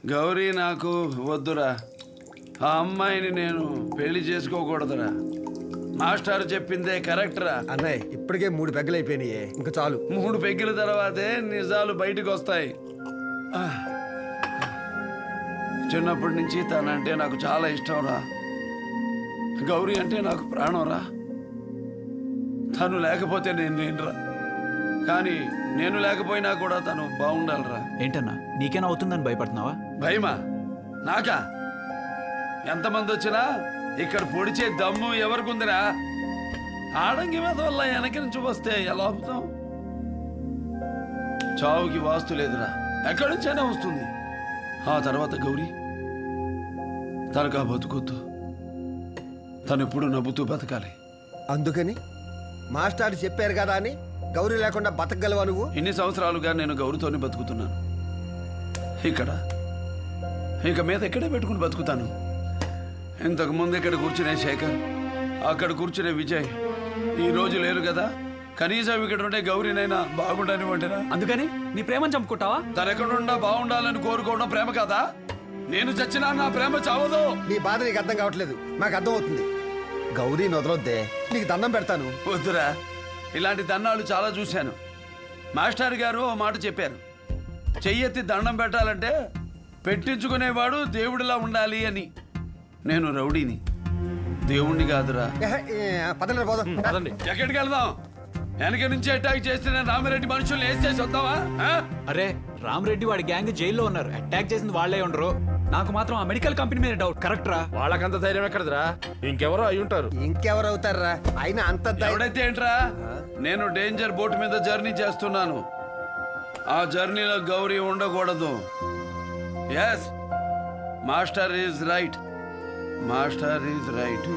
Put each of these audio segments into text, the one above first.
గౌరీ నాకు వద్దురా. ఆ అమ్మాయిని నేను పెళ్లి చేసుకోకూడదురా. మాస్టర్ చెప్పిందే కరెక్ట్ రా. అన్నయ్య ఇప్పటికే 3 పెగ్గలు అయిపోయినాయి, ఇంకా చాలు. 3 పెగ్గిల తర్వాతే నిజాలు బయటకు వస్తాయి. చిన్నప్పటి నుంచి తనంటే నాకు చాలా ఇష్టం రా. గౌరీ అంటే నాకు ప్రాణం రా. తను లేకపోతే నేనురా. కానీ నేను లేకపోయినా కూడా తను బాగుండాలిరా. ఏంటన్నా నీకేనా అవుతుందని భయపడుతున్నావా? భయమా? నాకా? ఎంతమంది వచ్చినా ఇక్కడ పొడిచే దమ్ము ఎవరికుందిరా? ఆడంగి మీద వల్ల వెనక నుంచి వస్తే ఎలా అవుతాం? చావుకి వాస్తు లేదురా, ఎక్కడి నుంచైనా వస్తుంది. ఆ తర్వాత గౌరీ తనకా బతుకొద్దు, తను ఎప్పుడు నవ్వుతూ బతకాలి. అందుకని మాస్టర్ చెప్పారు కదా అని గౌరీ లేకుండా బతకగలవా నువ్వు? ఇన్ని సంవత్సరాలుగా నేను గౌరీతోనే బతుకుతున్నాను. ఇక మీద ఎక్కడే పెట్టుకుని బతుకుతాను. ఇంతకు ముందు ఇక్కడ కూర్చునే శేఖర్, అక్కడ కూర్చునే విజయ్ ఈ రోజు లేరు కదా. కనీసం ఇక్కడ ఉండే గౌరీనైనా బాగుండనివ్వండిరా. అందుకని నీ ప్రేమను చంపుకుంటావా? తనెక్కడుండా బాగుండాలని కోరుకోవడం ప్రేమ కాదా? నేను చచ్చినా నా ప్రేమ చావదు. నీ బాధ నీకు అర్థం కావట్లేదు, నాకు అర్థం అవుతుంది. గౌరీని వదలొద్దే, నీకు దండం పెడతాను. వద్దురా, ఇలాంటి దండాలు చాలా చూశాను. మాస్టర్ గారు ఓ మాట చెప్పారు, చెయ్యెత్తి దండం పెట్టాలంటే పెట్టించుకునేవాడు దేవుడిలా ఉండాలి అని. నేను రౌడీని, దేవుణ్ణి కాదురా. పదండి పోదాం. ఎక్కడికి వెళ్దాం? వెనక నుంచి అటాక్ చేస్తే రామిరెడ్డి మనుషుల్ని వేసేసి వద్దామా? అరే రామరెడ్డి వాడి గ్యాంగ్ జైల్లో ఉన్నారు, అటాక్ చేసింది వాళ్లే ఉండరు. నాకు మాత్రం ఆ మెడికల్ కంపెనీ మీద డౌట్. కరెక్ట్ రా? వాళ్ళకంత ధైర్యం ఎక్కడదిరా? ఇంకెవరో అయి ఉంటారు. ఇంకెవరు అవుతారా? అయినా అంత ఎవడైతే ఏంట్రా? నేను డేంజర్ బోట్ మీద జర్నీ చేస్తున్నాను. ఆ జర్నీలో గౌరీ ఉండకూడదు. Yes, master is right. Master is right.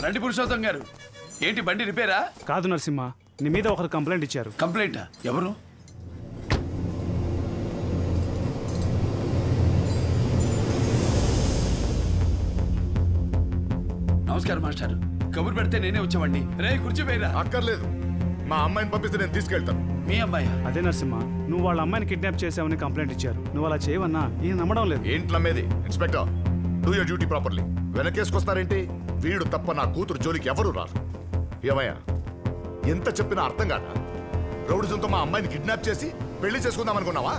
రండి పురుషోత్తం గారు. ఏంటి బండి రిపేరా? కాదు నరసింహ, నీ మీద ఒకరు కంప్లైంట్ ఇచ్చారు. కంప్లైంటా? ఎవరు? నమస్కారం మాస్టర్. కబురు పెడితే నేనే వచ్చేవాడిని. రే కుర్చీ పోయిరా. అక్కర్లేదు, మా అమ్మాయిని పంపిస్తే నేను తీసుకెళ్తాను. మీ అమ్మాయి? అదే నరసింహ, నువ్వు వాళ్ళ అమ్మాయిని కిడ్నాప్ చేసావని కంప్లైంట్ ఇచ్చారు. నువ్వు అలా చేయవన్నా ఈయన నమ్మడం లేదు. ఏంటి నమ్మేది? Inspector, do your duty properly. వెనకేసుకొస్తారేంటి? వీడు తప్ప నా కూతురు జోలికి ఎవరు రారు. ఏమయ్యా, ఎంత చెప్పినా అర్థం కాదా? రౌడిజంతో మా అమ్మాయిని కిడ్నాప్ చేసి పెళ్లి చేసుకుందాం అనుకున్నావా?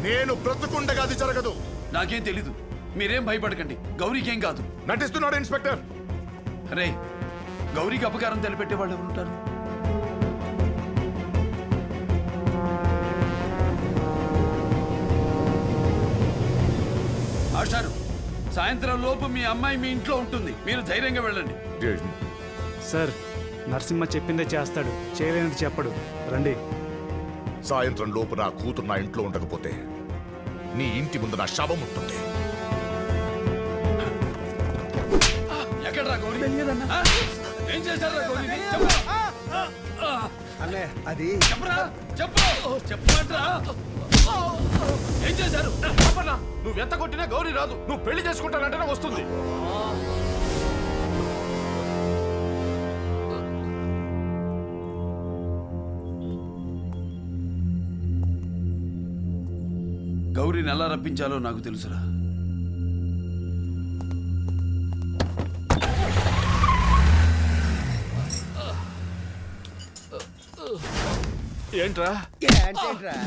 నేను బ్రతుకుండగా అది జరగదు. నాకేం తెలీదు, మీరేం భయపడకండి. గౌరీకేం కాదు. నటిస్తున్నాడు ఇన్స్పెక్టర్. రే, గౌరీకి అపకారం తెలిపెట్టే వాళ్ళు ఎవరు ఉంటారు? మాస్టారు, సాయంత్రం లోపు మీ అమ్మాయి మీ ఇంట్లో ఉంటుంది. మీరు ధైర్యంగా వెళ్ళండి. సార్, నరసింహ చెప్పిందే చేస్తాడు, చేయలేనిది చెప్పడు. రండి. సాయంత్రం లోపు నా కూతురు నా ఇంట్లో ఉండకపోతే నీ ఇంటి ముందు నా శవం ఉంటుంది. ఎక్కడ్రా గౌరీ? ఏం చేశారా గౌరీని? అన్నే అది చెప్పరా, చెప్పు, చెప్పమంటరా? ఏం చేశారు? నువ్వు ఎంత కొట్టినా గౌరీ రాదు. నువ్వు పెళ్లి చేసుకుంటానంటేనే వస్తుంది. గౌరీని ఎలా రప్పించాలో నాకు తెలుసురా. ఏంట్రా? ఏంటేంట్రా?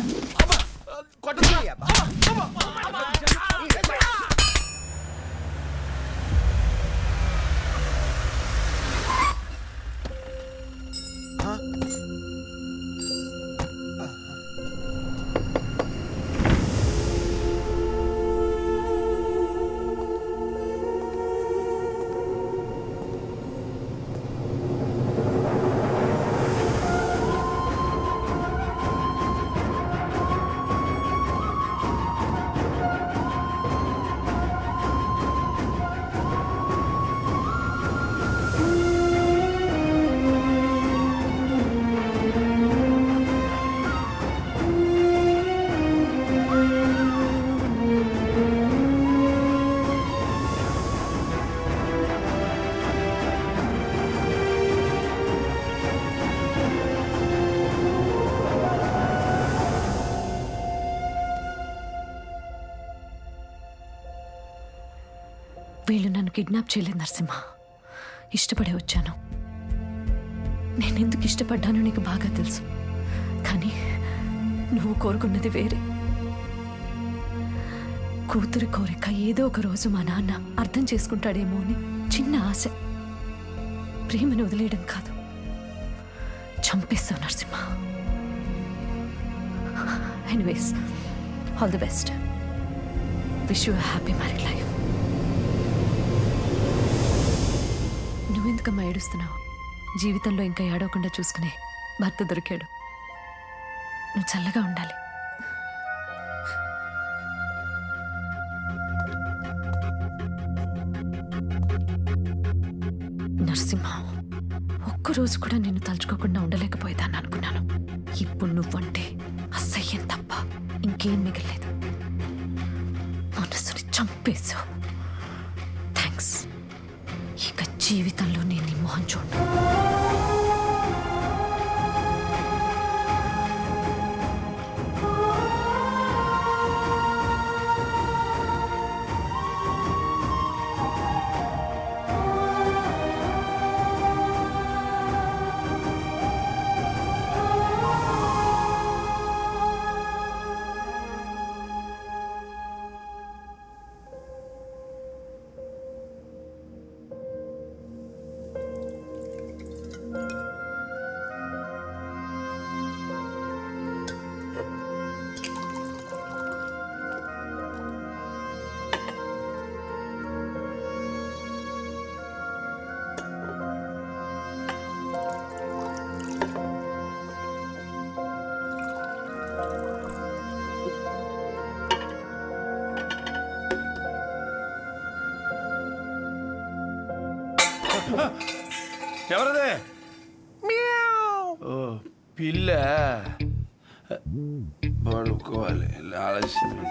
వీళ్ళు నన్ను కిడ్నాప్ చేయలేదు నరసింహ. ఇష్టపడే వచ్చాను. నేను ఎందుకు ఇష్టపడ్డానో నీకు బాగా తెలుసు. కానీ నువ్వు కోరుకున్నది వేరే. కూతురి కోరిక ఏదో ఒక రోజు మా నాన్న అర్థం చేసుకుంటాడేమో అని చిన్న ఆశ. ప్రేమను వదిలేయడం కాదు, చంపేస్తావు Narasimha. Anyways, all the best. Wish you happy married life. నువ్వెందుకమ్మా ఏడుస్తున్నావు? జీవితంలో ఇంకా ఏడవకుండా చూసుకునే భర్త దొరికాడు. నువ్వు చల్లగా ఉండాలి. నరసింహ, ఒక్కరోజు కూడా నిన్ను తలుచుకోకుండా ఉండలేకపోయేదాన్ని అనుకున్నాను. ఇప్పుడు నువ్వంటే అసహ్యం తప్ప ఇంకేం మిగలేదు. మనసుని చంపేశావు. థ్యాంక్స్. ఇక జీవితంలో నేను నీ మొహం చూడు. ఎవరదే? ఓ పిల్ల. పడుకోవాలి, ఆలస్యమైంది.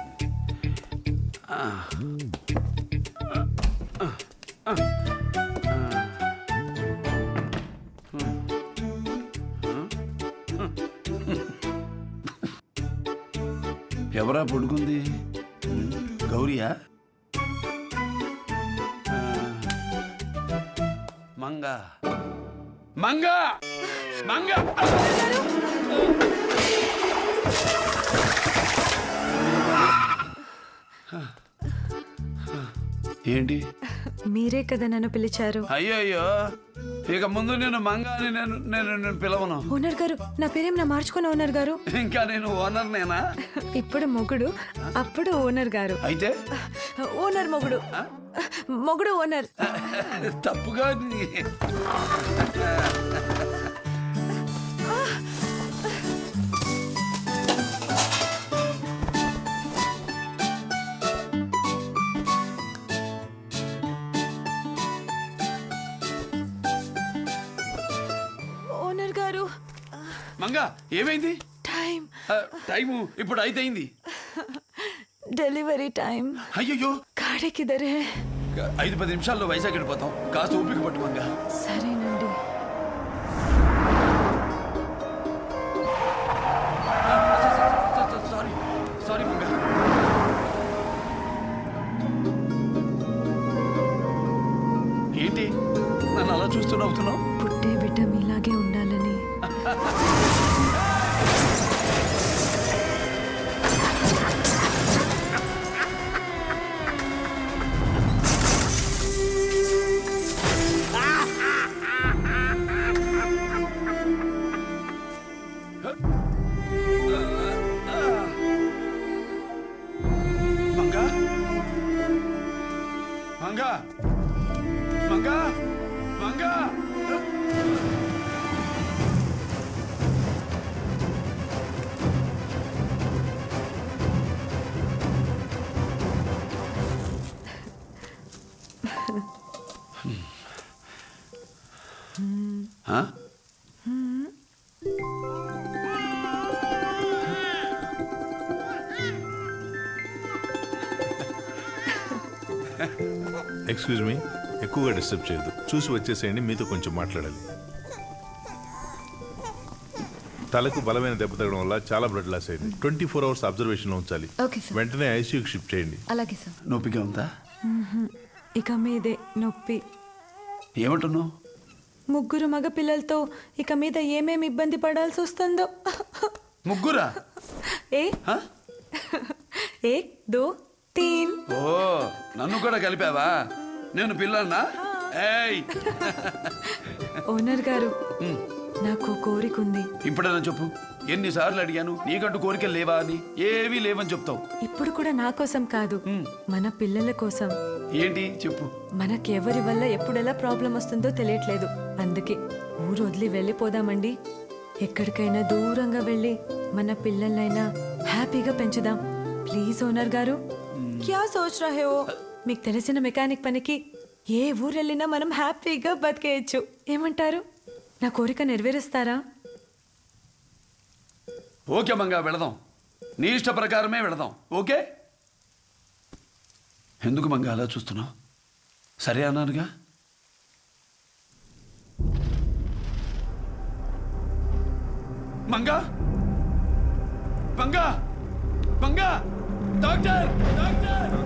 ఎవరా పడుకుంది? గౌరియా? మంగా మంగా మంగా ఏంటి? మీరే కదా నన్ను పిలిచారు. అయ్యో, ఇక ముందు నేను మంగా అని నేను పిలవను. ఓనర్ గారు, నా పేరేమైనా మార్చుకున్న ఓనర్ గారు? ఇంకా నేను ఓనర్ నేనా? ఇప్పుడు మొగుడు, అప్పుడు ఓనర్ గారు. అయితే ఓనర్ మొగుడు, మొగుడు ఓనర్. తప్పుగా. ఓనర్ గారు. మంగా, ఏమైంది? టైము ఇప్పుడు అయితేయింది. Delivery time. అయ్యో, కాడెక్కిదరే. 5-10 నిమిషాల్లో వైజాగ్ వెళ్ళిపోతాం. కాస్త ఓపిక పట్టు మంగా. సరేనండి. సారీ మంగా. ఏంటి నన్ను అలా చూస్తూ నవ్వుతున్నావు? పుట్టే బిడ్డ మీలాగే ఉండాలని. మంగా మంగా మంగా మంగా. ఎక్స్క్యూజ్ మీ, ఎక్కువగా డిస్టర్బ్ చేయొద్దు. చూసి వచ్చేసేయండి, మీతో కొంచెం మాట్లాడాలి. తలకు బలమైన దెబ్బ తగ్గడం వల్ల చాలా బ్లడ్ లాస్ అయింది. 24 hours అబ్జర్వేషన్లో ఉంచాలి. వెంటనే ఐసీయూకి షిఫ్ట్ చేయండి. అలాగే సార్. నొప్పిగా ఉందా? ఇక మీదే నొప్పి. ఏమంటున్నావు? ముగ్గురు మగ పిల్లలతో ఇక మీద ఏమేమి ఇబ్బంది పడాల్సి వస్తుందో. ముగ్గురా? ఏ హ? 1 2 3. ఓ, నన్ను కూడా కలిపావా? నేను పిల్లన్నా? ఏయ్, ఓనర్ గారు, నాకు కోరిక ఉంది. ఇప్పుడైనా చెప్పు. ఎన్నిసార్లు అడిగాను నీకంటూ కోరికలు లేవా అని. ఏవీ లేవని చెప్తావు. ఇప్పుడు కూడా నా కోసం కాదు, మన పిల్లల కోసం. ఏంటి చెప్పు. మనకెవరి వల్ల ఎప్పుడెలా ప్రాబ్లం వస్తుందో తెలియట్లేదు. అందుకే ఊరు వదిలి వెళ్ళిపోదామండి. ఎక్కడికైనా దూరంగా వెళ్ళి మన పిల్లలైనా హ్యాపీగా పెంచుదాం. ప్లీజ్ ఓనర్ గారు. క్యా సోచ్ రహే హో? మీకు తెలిసిన మెకానిక్ పనికి ఏ ఊరు వెళ్ళినా మనం హ్యాపీగా బతికేయచ్చు. ఏమంటారు? నా కోరిక నెరవేరుస్తారా? ఓకే మంగా, వెళదాం. నీ ఇష్ట ప్రకారమే వెళదాం. ఓకే? ఎందుకు మంగా అలా చూస్తున్నావు? సరే అన్నానుగా. Manga, Manga, Manga, doctor, doctor.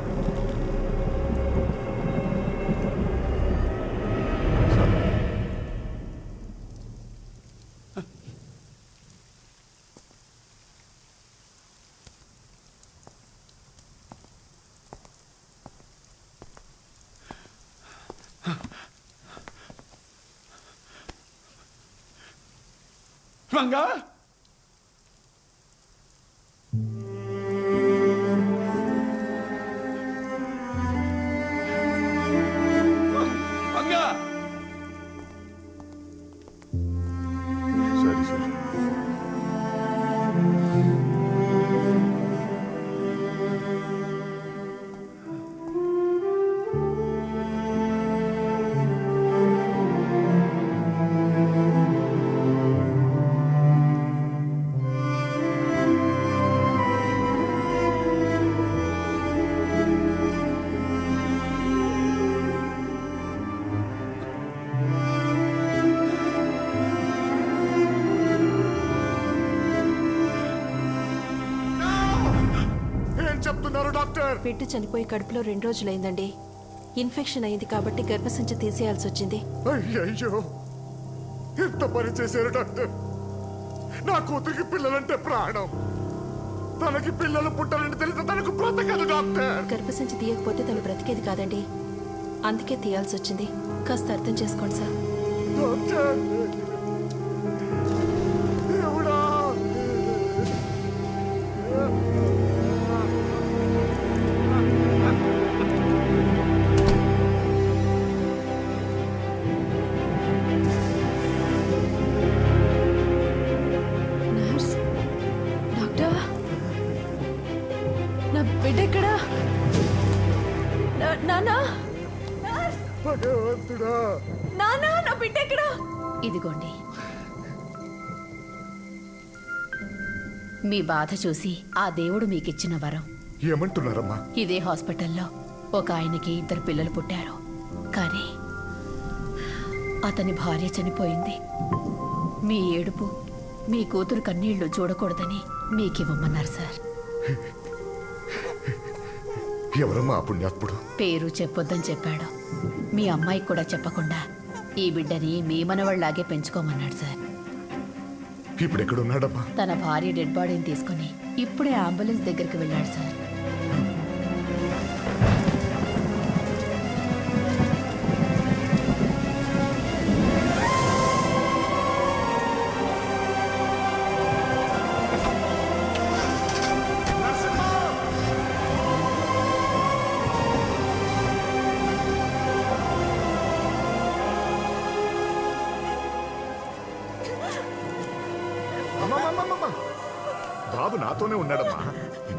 మంగా, మంగా. సరే సరే. ఏం చెప్తున్నారు డాక్టర్? బిడ్డ చనిపోయి కడుపులో 2 రోజులైందండి. ఇన్ఫెక్షన్ అయింది కాబట్టి గర్భసంచి తీసేయాల్సి వచ్చింది. అయ్యయ్యో, ఎంత పని చేశారు డాక్టర్. నా కూతురికి పిల్లలంటే ప్రాణం. తనకి పిల్లలు పుట్టాలని తెలిస్తే తనకు బ్రతకదు డాక్టర్. గర్భసంచి తీయకపోతే తను బ్రతికేది కాదండి. అందుకే తీయాల్సి వచ్చింది. కాస్త అర్థం చేసుకోండి సార్. డాక్టర్, దేవుడా. నర్స్, డాక్టర్, నా బిడ్డ ఎక్కడా? నానా, భగవంతుడా. నానా, నా బిడ్డ ఎక్కడా? ఇదిగోండి, మీ బాధ చూసి ఆ దేవుడు మీకిచ్చిన వరం. ఏమంటున్నారమ్మా? ఇదే హాస్పిటల్లో ఒక ఆయనకి 2 పిల్లలు పుట్టారు. కానీ అతని భార్య చనిపోయింది. మీ ఏడుపు, మీ కూతురు కన్నీళ్లు చూడకూడదని మీకివ్వమన్నారు సార్. ఎవరమ్మా ఆ పుణ్యాత్ముడు? పేరు చెప్పొద్దని చెప్పాడు. మీ అమ్మాయికి కూడా చెప్పకుండా ఈ బిడ్డని మీ మనవళ్లాగే పెంచుకోమన్నాడు సార్. ఇప్పుడు ఎక్కడున్నాడమ్మా? తన భార్య డెడ్ బాడీని తీసుకుని ఇప్పుడే అంబులెన్స్ దగ్గరికి వెళ్ళాడు సార్. అమ్మమ్మమ్మమ్మ. బాబు నాతోనే ఉన్నాడమ్మా.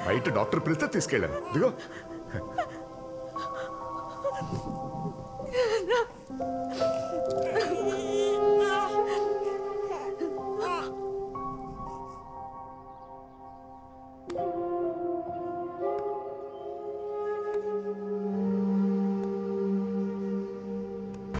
బయట డాక్టర్ పిలిస్తే తీసుకెళ్ళాను. ఇదిగో